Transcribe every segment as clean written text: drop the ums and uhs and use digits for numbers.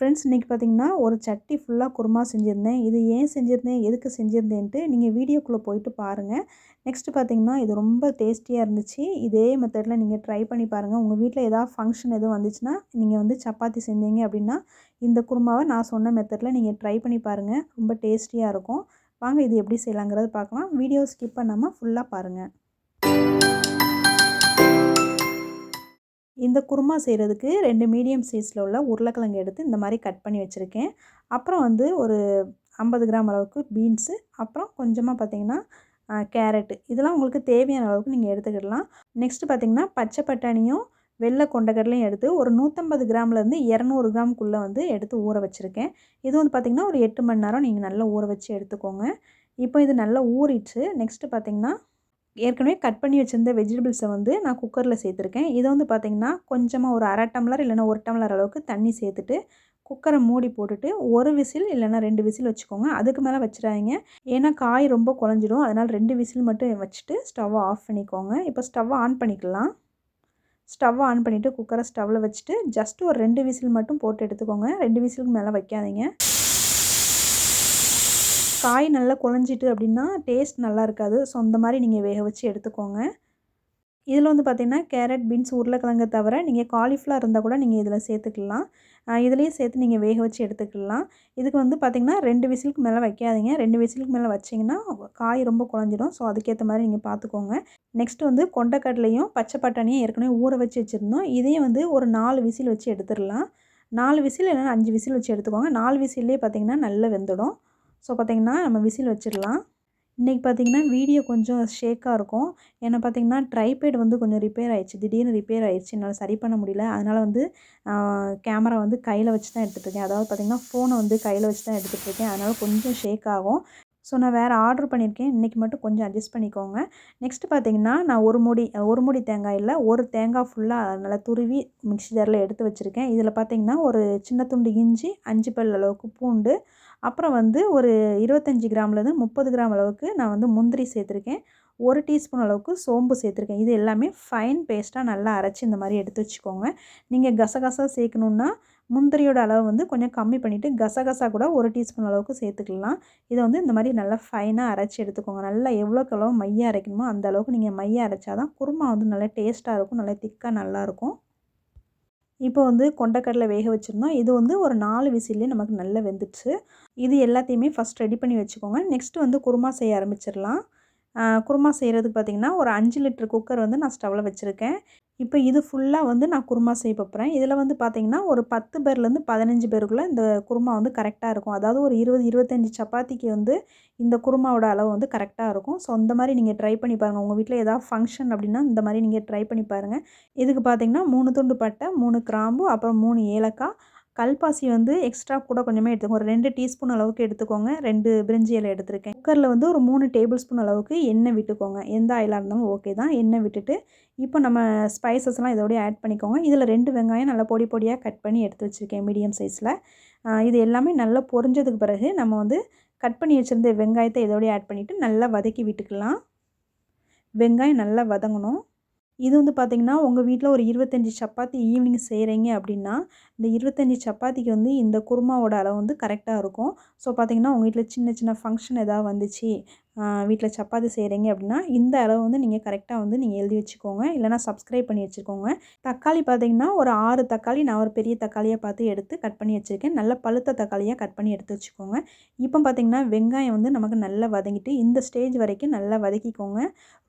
Friends இன்றைக்கி பார்த்தீங்கன்னா ஒரு சட்டி ஃபுல்லாக குருமா செஞ்சுருந்தேன். இது ஏன் செஞ்சுருந்தேன், எதுக்கு செஞ்சுருந்தேன்ட்டு நீங்கள் வீடியோக்குள்ளே போயிட்டு பாருங்கள். நெக்ஸ்ட்டு பார்த்தீங்கன்னா இது ரொம்ப டேஸ்டியாக இருந்துச்சு. இதே மெத்தடில் நீங்கள் ட்ரை பண்ணி பாருங்கள். உங்கள் வீட்டில் ஏதாவது ஃபங்க்ஷன் எதுவும் வந்துச்சுன்னா, நீங்கள் வந்து சப்பாத்தி செஞ்சீங்க அப்படின்னா, இந்த குருமாவை நான் சொன்ன மெத்தடில் நீங்கள் ட்ரை பண்ணி பாருங்கள். ரொம்ப டேஸ்டியாக இருக்கும். வாங்க இது எப்படி செய்யலாங்கிறத பார்க்கலாம். வீடியோ ஸ்கிப் பண்ணாமல் ஃபுல்லாக பாருங்கள். இந்த குருமா செய்கிறதுக்கு 2 மீடியம் சைஸில் உள்ள உருளைக்கிழங்கு எடுத்து இந்த மாதிரி கட் பண்ணி வச்சுருக்கேன். அப்புறம் வந்து ஒரு 50 கிராம் அளவுக்கு பீன்ஸு, அப்புறம் கொஞ்சமாக பார்த்திங்கன்னா கேரட்டு, இதெல்லாம் உங்களுக்கு தேவையான அளவுக்கு நீங்கள் எடுத்துக்கிடலாம். நெக்ஸ்ட்டு பார்த்திங்கன்னா பச்சை பட்டாணியும் வெள்ளை கொண்டக்கடலையும் எடுத்து ஒரு 150 கிராம்லேருந்து 200 கிராமுக்குள்ளே வந்து எடுத்து ஊற வச்சுருக்கேன். இது வந்து பார்த்திங்கன்னா ஒரு 8 மணி நேரம் நீங்கள் நல்லா ஊற வச்சு எடுத்துக்கோங்க. இப்போ இது நல்லா ஊறிடுச்சு. நெக்ஸ்ட்டு பார்த்திங்கன்னா ஏற்கனவே கட் பண்ணி வச்சுருந்த வெஜிடபிள்ஸை வந்து நான் குக்கரில் சேர்த்துருக்கேன். இதை வந்து பார்த்திங்கன்னா கொஞ்சமாக ஒரு 1/2 டம்ளர் இல்லைனா 1 டம்ளர் அளவுக்கு தண்ணி சேர்த்துட்டு குக்கரை மூடி போட்டுட்டு 1 விசில் இல்லைனா 2 விசில் வச்சுக்கோங்க. அதுக்கு மேலே வச்சிடாதீங்க. ஏன்னா காய் ரொம்ப குழஞ்சிடும். அதனால் 2 விசில் மட்டும் வச்சுட்டு ஸ்டவ்வை ஆஃப் பண்ணிக்கோங்க. இப்போ ஸ்டவ்வை ஆன் பண்ணிக்கலாம். ஸ்டவ்வை ஆன் பண்ணிவிட்டு குக்கரை ஸ்டவ்வில் வச்சுட்டு ஜஸ்ட் ஒரு 2 விசில் மட்டும் போட்டு எடுத்துக்கோங்க. 2 விசிலுக்கு மேலே வைக்காதீங்க. காய் நல்லா குழஞ்சிட்டு அப்படின்னா டேஸ்ட் நல்லா இருக்காது. ஸோ அந்த மாதிரி நீங்கள் வேக வச்சு எடுத்துக்கோங்க. இதில் வந்து பார்த்திங்கன்னா கேரட், பீன்ஸ், உருளைக்கிழங்கு தவிர நீங்கள் காலிஃப்ளவர் இருந்தால் கூட நீங்கள் இதில் சேர்த்துக்கலாம். இதுலேயும் சேர்த்து நீங்கள் வேக வச்சு எடுத்துக்கலாம். இதுக்கு வந்து பார்த்திங்கன்னா 2 விசிலுக்கு மேலே வைக்காதீங்க. 2 விசிலுக்கு மேலே வச்சிங்கன்னா காய் ரொம்ப குழஞ்சிடும். ஸோ அதுக்கேற்ற மாதிரி நீங்கள் பார்த்துக்கோங்க. நெக்ஸ்ட்டு வந்து கொண்டைக்கடலையும் பச்சை பட்டாணியும் ஏற்கனவே ஊற வச்சு வச்சுருந்தோம். இதையும் வந்து ஒரு 4 விசில் வச்சு எடுத்துடலாம். 4 விசில் இல்லைனா 5 விசில் வச்சு எடுத்துக்கோங்க. 4 விசில்லேயே பார்த்திங்கன்னா நல்லா வெந்துடும். ஸோ பார்த்திங்கன்னா நம்ம விசில் வச்சிடலாம். இன்றைக்கி பார்த்திங்கன்னா வீடியோ கொஞ்சம் ஷேக்காக இருக்கும். ஏன்னா பார்த்திங்கன்னா ட்ரைபேட் வந்து கொஞ்சம் ரிப்பேர் ஆகிடுச்சு. திடீர்னு ரிப்பேர் ஆகிடுச்சு. என்னால் சரி பண்ண முடியல. அதனால் வந்து கேமரா வந்து கையில் வச்சு தான் எடுத்துகிட்ருக்கேன். அதாவது பார்த்திங்கன்னா ஃபோனை வந்து கையில் வச்சு தான் எடுத்துகிட்ருக்கேன். அதனால் கொஞ்சம் ஷேக் ஆகும். ஸோ நான் வேறு ஆர்டர் பண்ணியிருக்கேன். இன்றைக்கி மட்டும் கொஞ்சம் அட்ஜஸ்ட் பண்ணிக்கோங்க. நெக்ஸ்ட்டு பார்த்திங்கன்னா நான் ஒரு மூடி தேங்காய் இல்லை, ஒரு தேங்காய் ஃபுல்லாக நல்லா துருவி மிக்ஸி ஜாரில் எடுத்து வச்சுருக்கேன். இதில் பார்த்திங்கன்னா ஒரு சின்ன துண்டு இஞ்சி, 5 பல் அளவுக்கு பூண்டு, அப்புறம் வந்து ஒரு 25 கிராம்லேருந்து 30 கிராம் அளவுக்கு நான் வந்து முந்திரி சேர்த்துருக்கேன். 1 டீஸ்பூன் அளவுக்கு சோம்பு சேர்த்துருக்கேன். இது எல்லாமே ஃபைன் பேஸ்ட்டாக நல்லா அரைச்சி இந்த மாதிரி எடுத்து வச்சுக்கோங்க. நீங்கள் கசகசா சேர்க்கணுன்னா முந்திரியோட அளவு வந்து கொஞ்சம் கம்மி பண்ணிவிட்டு கசகசா கூட 1 டீஸ்பூன் அளவுக்கு சேர்த்துக்கலாம். இதை வந்து இந்த மாதிரி நல்லா ஃபைனாக அரைச்சி எடுத்துக்கோங்க. நல்லா எவ்வளோக்கு எவ்வளோ மையாக அரைக்கணுமோ அந்த அளவுக்கு நீங்கள் மையாக அரைச்சா தான் குருமா வந்து நல்லா டேஸ்ட்டாக இருக்கும், நல்லா திக்காக நல்லாயிருக்கும். இப்போ வந்து கொண்டைக்கடலை வேக வச்சுருந்தோம். இது வந்து ஒரு 4 விசில்லே நமக்கு நல்லா வெந்துடுச்சு. இது எல்லாத்தையுமே ஃபஸ்ட் ரெடி பண்ணி வச்சுக்கோங்க. நெக்ஸ்ட்டு வந்து குருமா செய்ய ஆரம்பிச்சிடலாம். குருமா செய்கிறதுக்கு பார்த்திங்கன்னா ஒரு 5 லிட்டர் குக்கர் வந்து நான் ஸ்டவ்வில் வச்சுருக்கேன். இப்போ இது ஃபுல்லாக வந்து நான் குருமா செய்ய போகிறேன். இதில் வந்து பார்த்திங்கன்னா ஒரு 10 பேர்லேருந்து 15 பேருக்குள்ளே இந்த குருமா வந்து கரெக்டாக இருக்கும். அதாவது ஒரு 20, 25 சப்பாத்திக்கு வந்து இந்த குருமாவோட அளவு வந்து கரெக்டாக இருக்கும். ஸோ இந்த மாதிரி நீங்கள் ட்ரை பண்ணி பாருங்கள். உங்கள் வீட்டில் ஏதாவது ஃபங்க்ஷன் அப்படின்னா இந்த மாதிரி நீங்கள் ட்ரை பண்ணி பாருங்கள். இதுக்கு பார்த்திங்கன்னா 3 துண்டு பட்டை, 3 கிராம்பு, அப்புறம் 3 ஏலக்காய், கல்பாசி வந்து எக்ஸ்ட்ரா கூட கொஞ்சமே எடுத்துக்கோங்க. ஒரு 2 டீஸ்பூன் அளவுக்கு எடுத்துக்கோங்க. 2 பிரிஞ்சி இலை எடுத்திருக்கேன். குக்கரில் வந்து ஒரு 3 டேபிள் ஸ்பூன் அளவுக்கு எண்ணெய் விட்டுக்கோங்க. எந்த ஆயிலாக இருந்தாலும் ஓகே தான். எண்ணெய் விட்டுட்டு இப்போ நம்ம ஸ்பைசஸ்லாம் இதோடய ஆட் பண்ணிக்கோங்க. இதில் 2 வெங்காயம் நல்லா பொடி பொடியாக கட் பண்ணி எடுத்து வச்சுருக்கேன் மீடியம் சைஸில். இது எல்லாமே நல்லா பொரிஞ்சதுக்கு பிறகு நம்ம வந்து கட் பண்ணி வச்சுருந்த வெங்காயத்தை இதோடய ஆட் பண்ணிவிட்டு நல்லா வதக்கி விட்டுக்கலாம். வெங்காயம் நல்லா வதங்கணும். இது வந்து பார்த்திங்கன்னா உங்கள் வீட்டில் ஒரு 25 சப்பாத்தி ஈவினிங் செய்கிறீங்க அப்படின்னா, இந்த 25 சப்பாத்திக்கு வந்து இந்த குருமாவோட அளவு வந்து கரெக்டாக இருக்கும். ஸோ பார்த்திங்கன்னா உங்கள் வீட்டில் சின்ன சின்ன ஃபங்க்ஷன் ஏதாவது வந்துச்சு, வீட்டில் சப்பாத்தி செய்கிறீங்க அப்படின்னா இந்த அளவு வந்து நீங்கள் கரெக்டாக வந்து நீங்கள் எழுதி வச்சுக்கோங்க. இல்லைனா சப்ஸ்கிரைப் பண்ணி வச்சுக்கோங்க. தக்காளி பார்த்திங்கன்னா ஒரு 6 தக்காளி நான் ஒரு பெரிய தக்காளியாக பார்த்து எடுத்து கட் பண்ணி வச்சுருக்கேன். நல்ல பழுத்த தக்காளியாக கட் பண்ணி எடுத்து வச்சுக்கோங்க. இப்போ பார்த்திங்கன்னா வெங்காயம் வந்து நமக்கு நல்லா வதங்கிட்டு இந்த ஸ்டேஜ் வரைக்கும் நல்லா வதக்கிக்கோங்க.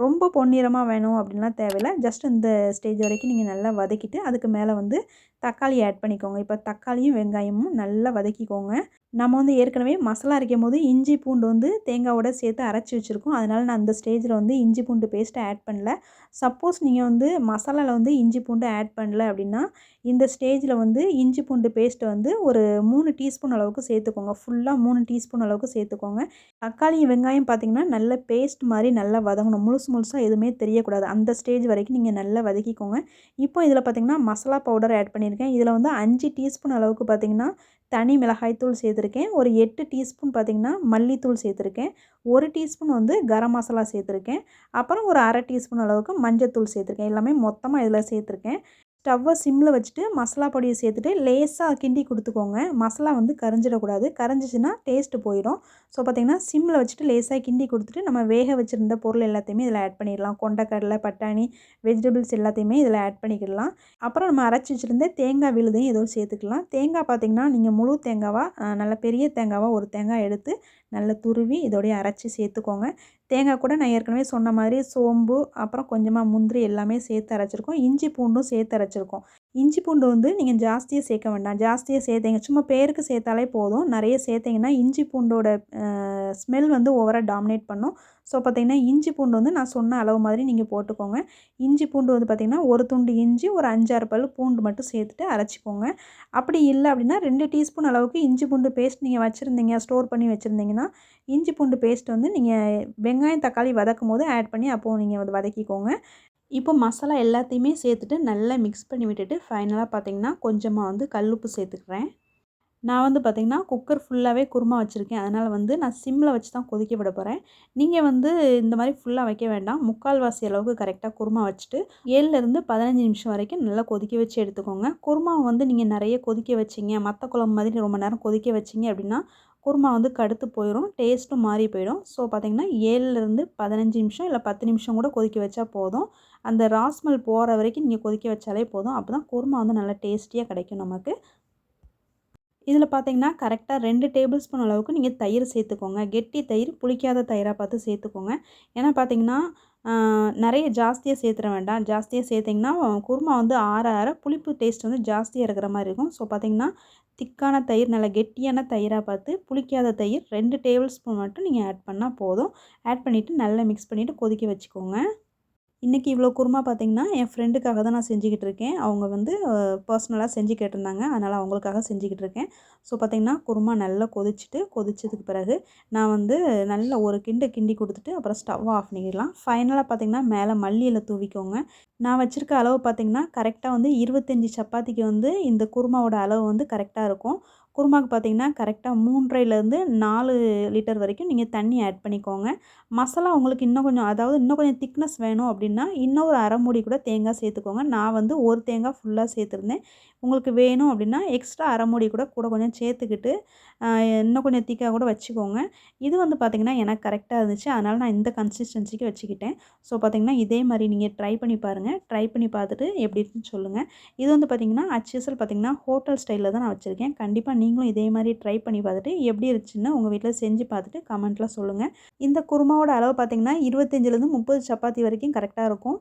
ரொம்ப பொன்னிறமாக வேணும் அப்படின்லாம் தேவையில்லை. ஜஸ்ட் இந்த ஸ்டேஜ் வரைக்கும் நீங்கள் நல்லா வதக்கிட்டு அதுக்கு மேலே வந்து தக்காளி ஆட் பண்ணிக்கோங்க. இப்போ தக்காளியும் வெங்காயமும் நல்லா வதக்கிக்கோங்க. நம்ம வந்து ஏற்கனவே மசாலா அரைக்கும் போது இஞ்சி பூண்டு வந்து தேங்காவோட சேர்த்து அரைச்சி வச்சுருக்கோம். அதனால் நான் அந்த ஸ்டேஜில் வந்து இஞ்சி பூண்டு பேஸ்ட்டை ஆட் பண்ணல. சப்போஸ் நீங்கள் வந்து மசாலாவில் வந்து இஞ்சி பூண்டு ஆட் பண்ணல அப்படின்னா இந்த ஸ்டேஜில் வந்து இஞ்சி பூண்டு பேஸ்ட்டை வந்து ஒரு 3 டீஸ்பூன் அளவுக்கு சேர்த்துக்கோங்க. ஃபுல்லாக 3 டீஸ்பூன் அளவுக்கு சேர்த்துக்கோங்க. தக்காளி வெங்காயம் பார்த்திங்கன்னா நல்ல பேஸ்ட் மாதிரி நல்லா வதங்கணும். முழுசாக எதுவுமே தெரியக்கூடாது. அந்த ஸ்டேஜ் வரைக்கும் நீங்கள் நல்லா வதக்கிக்கோங்க. இப்போ இதில் பார்த்திங்கன்னா மசாலா பவுடர் ஆட் பண்ணியிருக்கேன். இதில் வந்து 5 டீஸ்பூன் அளவுக்கு பார்த்திங்கன்னா தனி மிளகாய்த்தூள் சேர்த்துருக்கேன். ஒரு 8 டீஸ்பூன் பார்த்திங்கன்னா மல்லித்தூள் சேர்த்துருக்கேன். 1 டீஸ்பூன் வந்து கரம் மசாலா சேர்த்துருக்கேன். அப்புறம் ஒரு 1/2 டீஸ்பூன் அளவுக்கு மஞ்சத்தூள் சேர்த்துருக்கேன். எல்லாமே மொத்தமாக இதில் சேர்த்துருக்கேன். ஸ்டவ்வை சிம்மில் வச்சுட்டு மசாலா பொடியை சேர்த்துட்டு லேசாக கிண்டி கொடுத்துக்கோங்க. மசாலா வந்து கரிஞ்சிடக்கூடாது. கரிஞ்சிச்சின்னா டேஸ்ட்டு போயிடும். ஸோ பார்த்திங்கன்னா சிம்மில் வச்சுட்டு லேசாக கிண்டி கொடுத்துட்டு நம்ம வேக வச்சுருந்த பொருள் எல்லாத்தையுமே இதில் ஆட் பண்ணிடலாம். கொண்டக்கடலை, பட்டாணி, வெஜிடபிள்ஸ் எல்லாத்தையுமே இதில் ஆட் பண்ணிக்கிடலாம். அப்புறம் நம்ம அரைச்சி வச்சுருந்த தேங்காய் விழுதையும் இதோடு சேர்த்துக்கலாம். தேங்காய் பார்த்திங்கன்னா நீங்கள் முழு தேங்காவாக நல்ல பெரிய தேங்காவாக ஒரு தேங்காய் எடுத்து நல்லா துருவி இதோடய அரைச்சி சேர்த்துக்கோங்க. தேங்காய் கூட நான் ஏற்கனவே சொன்ன மாதிரி சோம்பு, அப்புறம் கொஞ்சமாக முந்திரி எல்லாமே சேர்த்து அரைச்சிருக்கோம். இஞ்சி பூண்டும் சேர்த்து அரைச்சிருக்கோம். இஞ்சி பூண்டு வந்து நீங்கள் ஜாஸ்தியாக சேர்க்க வேண்டாம். ஜாஸ்தியாக சேர்த்திங்க சும்மா பேருக்கு சேர்த்தாலே போதும். நிறைய சேர்த்திங்கன்னா இஞ்சி பூண்டோட ஸ்மெல் வந்து ஓவராக டாமினேட் பண்ணும். ஸோ பார்த்திங்கன்னா இஞ்சி பூண்டு வந்து நான் சொன்ன அளவு மாதிரி நீங்கள் போட்டுக்கோங்க. இஞ்சி பூண்டு வந்து பார்த்திங்கன்னா ஒரு துண்டு இஞ்சி, ஒரு 5, 6 பல் பூண்டு மட்டும் சேர்த்துட்டு அரைச்சிக்கோங்க. அப்படி இல்லை அப்படின்னா 2 டீஸ்பூன் அளவுக்கு இஞ்சி பூண்டு பேஸ்ட் நீங்கள் வச்சுருந்தீங்க, ஸ்டோர் பண்ணி வச்சுருந்தீங்கன்னா இஞ்சி பூண்டு பேஸ்ட் வந்து நீங்கள் வெங்காயம், தக்காளி வதக்கும் போது ஆட் பண்ணி அப்போது நீங்கள் வந்து வதக்கிக்கோங்க. இப்போ மசாலா எல்லாத்தையுமே சேர்த்துட்டு நல்லா மிக்ஸ் பண்ணி விட்டுட்டு ஃபைனலாக பார்த்திங்கன்னா கொஞ்சமாக வந்து கல்லுப்பு சேர்த்துக்கிறேன். நான் வந்து பார்த்திங்கன்னா குக்கர் ஃபுல்லாகவே குருமா வச்சுருக்கேன். அதனால் வந்து நான் சிம்மில் வச்சு தான் கொதிக்க விட போகிறேன். நீங்கள் வந்து இந்த மாதிரி ஃபுல்லாக வைக்க வேண்டாம். 3/4 அளவுக்கு கரெக்டாக குருமா வச்சுட்டு 7லேருந்து 15 நிமிஷம் வரைக்கும் நல்லா கொதிக்க வச்சு எடுத்துக்கோங்க. குருமாவை வந்து நீங்கள் நிறைய கொதிக்க வச்சிங்க, மற்ற குழம்பு மாதிரி ரொம்ப நேரம் கொதிக்க வச்சிங்க அப்படின்னா குருமா வந்து கடுத்து போயிடும், டேஸ்ட்டும் மாறி போயிடும். ஸோ பார்த்திங்கன்னா 7லேருந்து 15 நிமிஷம் இல்லை 10 நிமிஷம் கூட கொதிக்க வச்சா போதும். அந்த ராஸ்மல் போகிற வரைக்கும் நீங்கள் கொதிக்க வச்சாலே போதும். அப்போ தான் குருமா வந்து நல்லா டேஸ்டியாக கிடைக்கும் நமக்கு. இதில் பார்த்திங்கன்னா கரெக்டாக 2 டேபிள் ஸ்பூன் அளவுக்கு நீங்கள் தயிர் சேர்த்துக்கோங்க. கெட்டி தயிர், புளிக்காத தயிராக பார்த்து சேர்த்துக்கோங்க. ஏன்னா பார்த்திங்கன்னா நிறைய ஜாஸ்தியாக சேர்த்துற வேண்டாம். ஜாஸ்தியாக சேர்த்திங்கன்னா குருமா வந்து ஆற ஆற புளிப்பு டேஸ்ட் வந்து ஜாஸ்தியாக இருக்கிற மாதிரி இருக்கும். ஸோ பார்த்திங்கன்னா திக்கான தயிர், நல்லா கெட்டியான தயிராக பார்த்து புளிக்காத தயிர் 2 டேபிள் ஸ்பூன் மட்டும் நீங்கள் ஆட் பண்ணால் போதும். ஆட் பண்ணிவிட்டு நல்லா மிக்ஸ் பண்ணிவிட்டு கொதிக்க வச்சுக்கோங்க. இன்றைக்கி இவ்வளோ குருமா பார்த்திங்கன்னா என் ஃப்ரெண்டுக்காக தான் நான் செஞ்சுக்கிட்டு இருக்கேன். அவங்க வந்து பர்சனலாக செஞ்சு கேட்டிருந்தாங்க. அதனால் அவங்களுக்காக செஞ்சுக்கிட்டு இருக்கேன். ஸோ பார்த்திங்கன்னா குருமா நல்லா கொதிச்சதுக்கு பிறகு நான் வந்து நல்லா ஒரு கிண்டி கொடுத்துட்டு அப்புறம் ஸ்டவ் ஆஃப் பண்ணிடலாம். ஃபைனலாக பார்த்திங்கன்னா மேலே மல்லி இலை தூவிக்கோங்க. நான் வச்சுருக்க அளவு பார்த்திங்கன்னா கரெக்டாக வந்து 25 சப்பாத்திக்கு வந்து இந்த குருமாவோட அளவு வந்து கரெக்டாக இருக்கும். குருமாவுக்கு பார்த்திங்கன்னா கரெக்டாக 3.5லேருந்து 4 லிட்டர் வரைக்கும் நீங்கள் தண்ணி ஆட் பண்ணிக்கோங்க. மசாலா உங்களுக்கு இன்னும் கொஞ்சம் திக்னஸ் வேணும் அப்படின்னா இன்னும் ஒரு அரை மூடி கூட தேங்காய் சேர்த்துக்கோங்க. நான் வந்து ஒரு தேங்காய் ஃபுல்லாக சேர்த்துருந்தேன். உங்களுக்கு வேணும் அப்படின்னா எக்ஸ்ட்ரா அரை மூடி கூட கொஞ்சம் சேர்த்துக்கிட்டு இன்னும் கொஞ்சம் திக்காக கூட வச்சுக்கோங்க. இது வந்து பார்த்திங்கன்னா எனக்கு கரெக்டாக இருந்துச்சு. அதனால் நான் இந்த கன்சிஸ்டன்சிக்கு வச்சுக்கிட்டேன். ஸோ பார்த்திங்கன்னா இதே மாதிரி நீங்கள் ட்ரை பண்ணி பாருங்கள். ட்ரை பண்ணி பார்த்துட்டு எப்படி இருக்குன்னு சொல்லுங்கள். இது வந்து பார்த்திங்கன்னா அச்சீசல் பார்த்திங்கன்னா ஹோட்டல் ஸ்டைலில் தான் நான் வச்சுருக்கேன். கண்டிப்பாக நீங்களும் இதே மாதிரி ட்ரை பண்ணி பார்த்துட்டு எப்படி இருந்துச்சுன்னு உங்கள் வீட்டில் செஞ்சு பார்த்துட்டு கமெண்ட்டில் சொல்லுங்கள். இந்த குருமாவோட அளவு பார்த்திங்கன்னா 25லேருந்து 30 சப்பாத்தி வரைக்கும் கரெக்டாக இருக்கும்.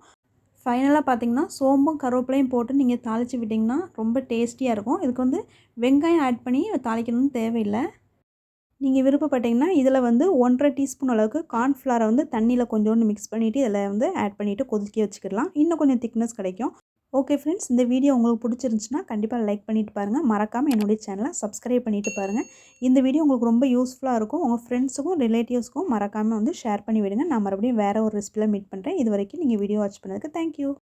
ஃபைனலாக பார்த்திங்கன்னா சோம்பும் கருவேப்பிலையும் போட்டு நீங்கள் தாளித்து விட்டிங்கன்னா ரொம்ப டேஸ்டியாக இருக்கும். இதுக்கு வந்து வெங்காயம் ஆட் பண்ணி தாளிக்கணும்னு தேவையில்லை. நீங்கள் விருப்பப்பட்டீங்கன்னா இதில் வந்து 1.5 டீஸ்பூன் அளவுக்கு கார்ன்ஃப்ளவரை வந்து தண்ணியில் கொஞ்சோண்டு மிக்ஸ் பண்ணிவிட்டு இதில் வந்து ஆட் பண்ணிவிட்டு கொதிக்க வச்சுக்கிடலாம். இன்னும் கொஞ்சம் திக்னஸ் கிடைக்கும். ஓகே ஃப்ரெண்ட்ஸ், இந்த வீடியோ உங்களுக்கு பிடிச்சிருந்துச்சுன்னா கண்டிப்பாக லைக் பண்ணிவிட்டு பாருங்கள். மறக்காமல் என்னுடைய சேனலை சப்ஸ்கிரைப் பண்ணிவிட்டு பாருங்கள். இந்த வீடியோ உங்களுக்கு ரொம்ப யூஸ்ஃபுல்லாக இருக்கும். உங்கள் ஃப்ரெண்ட்ஸுக்கும் ரிலேட்டிவ்ஸ்க்கும் மறக்காமல் வந்து ஷேர் பண்ணி விடுங்க. நான் மறுபடியும் வேறு ஒரு ரெசிபியில் மீட் பண்ணுறேன். இது வரைக்கும் நீங்கள் வீடியோ வாட்ச் பண்ணதுக்கு தேங்க்யூ.